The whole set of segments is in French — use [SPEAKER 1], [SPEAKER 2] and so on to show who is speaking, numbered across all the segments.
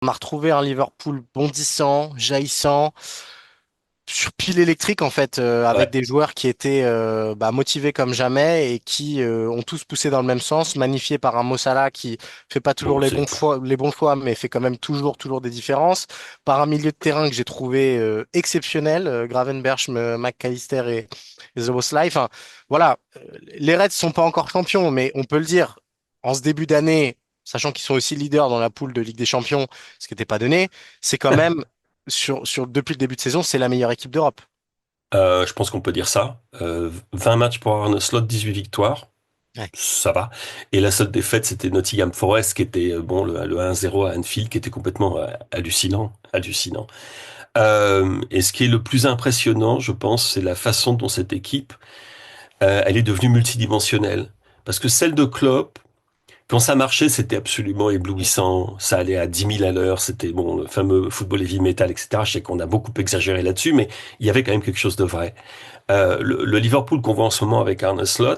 [SPEAKER 1] On a retrouvé un Liverpool bondissant, jaillissant, sur pile électrique en fait, avec
[SPEAKER 2] Ouais,
[SPEAKER 1] des joueurs qui étaient motivés comme jamais et qui ont tous poussé dans le même sens, magnifiés par un Mo Salah qui fait pas toujours
[SPEAKER 2] bon,
[SPEAKER 1] les bons choix, mais fait quand même toujours des différences, par un milieu de terrain que j'ai trouvé exceptionnel, Gravenberch, McAllister et Szoboszlai. Enfin, voilà, les Reds sont pas encore champions, mais on peut le dire, en ce début d'année, sachant qu'ils sont aussi leaders dans la poule de Ligue des Champions, ce qui n'était pas donné, c'est quand même depuis le début de saison, c'est la meilleure équipe d'Europe.
[SPEAKER 2] je pense qu'on peut dire ça. 20 matchs pour Arne Slot, 18 victoires.
[SPEAKER 1] Ouais.
[SPEAKER 2] Ça va. Et la seule défaite, c'était Nottingham Forest, qui était, bon, le 1-0 à Anfield, qui était complètement hallucinant. Hallucinant. Et ce qui est le plus impressionnant, je pense, c'est la façon dont cette équipe, elle est devenue multidimensionnelle. Parce que celle de Klopp, quand ça marchait, c'était absolument
[SPEAKER 1] Mm.
[SPEAKER 2] éblouissant. Ça allait à 10 000 à l'heure. C'était bon, le fameux football heavy metal, etc. Je sais qu'on a beaucoup exagéré là-dessus, mais il y avait quand même quelque chose de vrai. Le Liverpool qu'on voit en ce moment avec Arne Slot,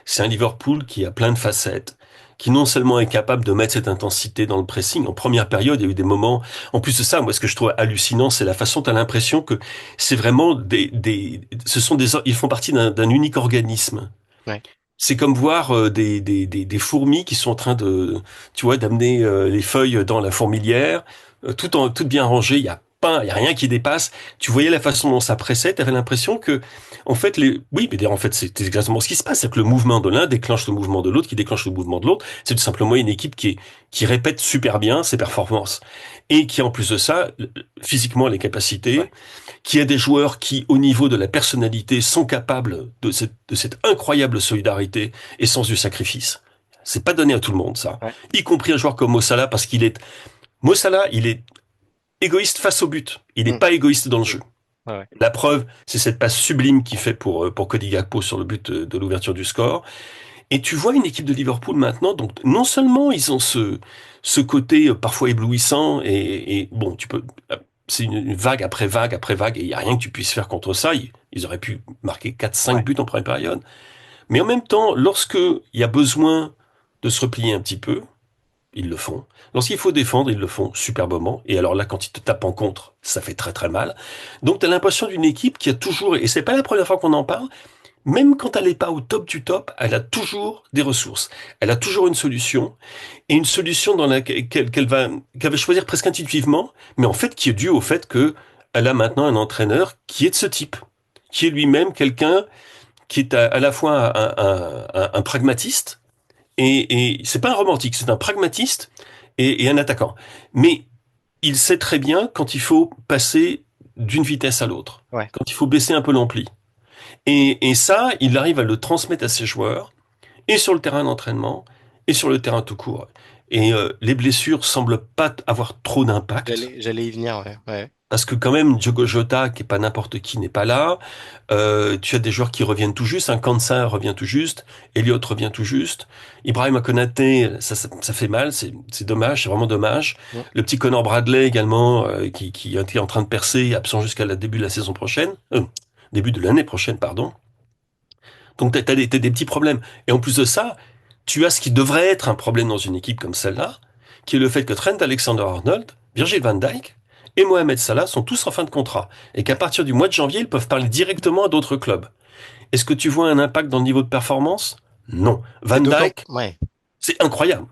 [SPEAKER 2] c'est un Liverpool qui a plein de facettes, qui non seulement est capable de mettre cette intensité dans le pressing. En première période, il y a eu des moments. En plus de ça, moi, ce que je trouve hallucinant, c'est la façon. T'as l'impression que c'est vraiment ils font partie d'un unique organisme.
[SPEAKER 1] Ouais.
[SPEAKER 2] C'est comme voir des fourmis qui sont en train de, tu vois, d'amener les feuilles dans la fourmilière, tout bien rangé. Il y a rien qui dépasse. Tu voyais la façon dont ça pressait. Tu avais l'impression que, en fait, oui, mais d'ailleurs, en fait, c'est exactement ce qui se passe. C'est que le mouvement de l'un déclenche le mouvement de l'autre, qui déclenche le mouvement de l'autre. C'est tout simplement une équipe qui répète super bien ses performances et qui, en plus de ça, physiquement, a les
[SPEAKER 1] Ouais.
[SPEAKER 2] capacités, qui a des joueurs qui, au niveau de la personnalité, sont capables de cette incroyable solidarité et sens du sacrifice. C'est pas donné à tout le monde, ça.
[SPEAKER 1] Ouais.
[SPEAKER 2] Y compris un joueur comme Mo Salah, parce Mo Salah, il est égoïste face au but. Il n'est
[SPEAKER 1] Mm.
[SPEAKER 2] pas égoïste dans le
[SPEAKER 1] Mm.
[SPEAKER 2] jeu.
[SPEAKER 1] Ouais, ouais.
[SPEAKER 2] La preuve, c'est cette passe sublime qu'il fait pour Cody Gakpo sur le but de l'ouverture du score. Et tu vois une équipe de Liverpool maintenant, donc non seulement ils ont ce côté parfois éblouissant et bon, c'est une vague après vague après vague et il n'y a rien que tu puisses faire contre ça. Ils auraient pu marquer 4-5
[SPEAKER 1] Ouais.
[SPEAKER 2] buts en première période. Mais en même temps, lorsque il y a besoin de se replier un petit peu, ils le font. Lorsqu'il faut défendre, ils le font superbement. Et alors là, quand ils te tapent en contre, ça fait très très mal. Donc tu as l'impression d'une équipe qui a toujours, et c'est pas la première fois qu'on en parle, même quand elle n'est pas au top du top, elle a toujours des ressources. Elle a toujours une solution, et une solution dans laquelle qu'elle va choisir presque intuitivement, mais en fait qui est due au fait que elle a maintenant un entraîneur qui est de ce type, qui est lui-même quelqu'un qui est à la fois un pragmatiste, et c'est pas un romantique, c'est un pragmatiste et un attaquant. Mais il sait très bien quand il faut passer d'une vitesse à l'autre,
[SPEAKER 1] Ouais.
[SPEAKER 2] quand il faut baisser un peu l'ampli. Et ça, il arrive à le transmettre à ses joueurs, et sur le terrain d'entraînement, et sur le terrain tout court. Et les blessures semblent pas avoir trop d'impact,
[SPEAKER 1] J'allais y venir, ouais. Ouais.
[SPEAKER 2] parce que quand même, Diogo Jota, qui est pas n'importe qui, n'est pas là. Tu as des joueurs qui reviennent tout juste, un Kansa revient tout juste, Elliott revient tout juste. Ibrahim Konaté, ça fait mal, c'est dommage, c'est vraiment dommage.
[SPEAKER 1] Mm.
[SPEAKER 2] Le petit Connor Bradley également, qui est en train de percer, absent jusqu'à la début de la saison prochaine, début de l'année prochaine, pardon. Donc t'as des petits problèmes. Et en plus de ça, tu as ce qui devrait être un problème dans une équipe comme celle-là, qui est le fait que Trent Alexander-Arnold, Virgil van Dijk et Mohamed Salah sont tous en fin de contrat. Et qu'à
[SPEAKER 1] Ouais.
[SPEAKER 2] partir du mois de janvier, ils peuvent parler directement à d'autres clubs. Est-ce que tu vois un impact dans le niveau de performance? Non. Van
[SPEAKER 1] Et d'autant,
[SPEAKER 2] Dijk,
[SPEAKER 1] ouais.
[SPEAKER 2] c'est incroyable.